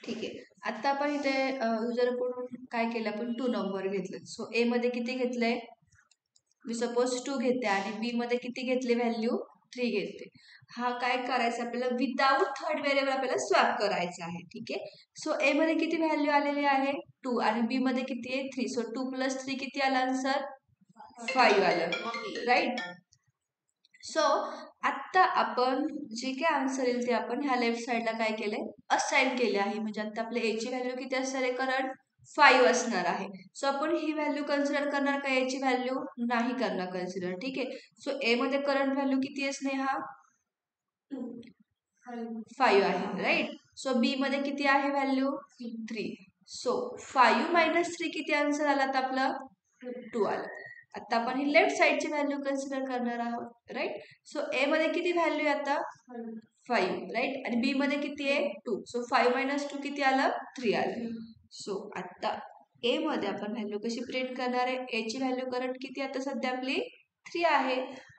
ठीक आहे. आता आपण इथे युजरकडून काय केलं, आपण 2 नंबर घेतले. सो ए मध्ये किती घेतलंय, मी सपोज 2 घेते आणि बी मध्ये किती घेतले व्हॅल्यू, 3 घेते. हा काय करायचा आपल्याला, विदाउट थर्ड व्हेरिएबल आपल्याला स्वॅप करायचा आहे. ठीक आहे. सो ए मध्ये किती व्हॅल्यू आलेली आहे 2 आणि बी मध्ये किती आहे 3. सो 2 + 3 किती आलं आन्सर, 5 आलं, राईट. सो आत्ता आपण जे काय आन्सर येईल ते आपण ह्या लेफ्ट साईडला काय केलंय, असाइन केले आहे. म्हणजे आता आपल्या ए ची व्हॅल्यू किती असणार आहे, करंट 5 असणार आहे. सो आपण ही व्हॅल्यू कन्सिडर करणार का, याची व्हॅल्यू नाही करणार कन्सिडर. ठीक आहे. सो ए मध्ये करंट व्हॅल्यू किती आहे स्नेहा, 5 आहे, राईट. सो बी मध्ये किती आहे व्हॅल्यू, 3. सो 5 - 3 किती आन्सर आला आता आपलं, 2 आलं. आता आपण ही लेफ्ट साईडची व्हॅल्यू कन्सिडर करणार आहोत, राईट. सो ए मध्ये किती व्हॅल्यू आहे आता, 5, राईट. आणि बी मध्ये किती आहे 2. सो 5 - 2 किती आलं, 3 आलं. सो आता ए मध्ये आपण व्हॅल्यू कशी प्रिंट करणार आहे, ए ची व्हॅल्यू करंट किती आता सध्या आपली 3 आहे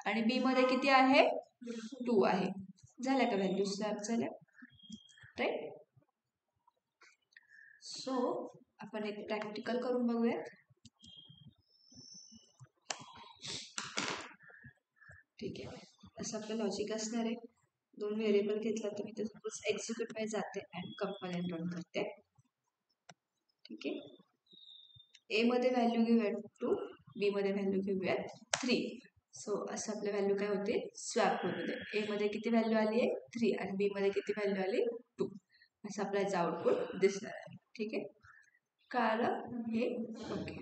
आणि बी मध्ये किती आहे 2 आहे. झाल्या का व्हॅल्यू स्वॅप झाल्या, राईट. सो आपण एक प्रॅक्टिकल करून बघूयात. ठीक आहे. असं आपलं लॉजिक असणार आहे. 2 व्हेरिएबल घेतला तर मी ते सपोज एक्झिक्यूट मध्ये जाते आणि कंपाइल रन करते. ठीक आहे. ए मध्ये व्हॅल्यू घेऊयात 2, बी मध्ये व्हॅल्यू घेऊयात 3. सो असं आपल्या व्हॅल्यू काय होते, स्वॅप होते. ए मध्ये किती व्हॅल्यू आली आहे 3 आणि बी मध्ये किती व्हॅल्यू आली 2. असं आपल्याचं आउटपुट दिसणार आहे. ठीक आहे. कारण हे ओके.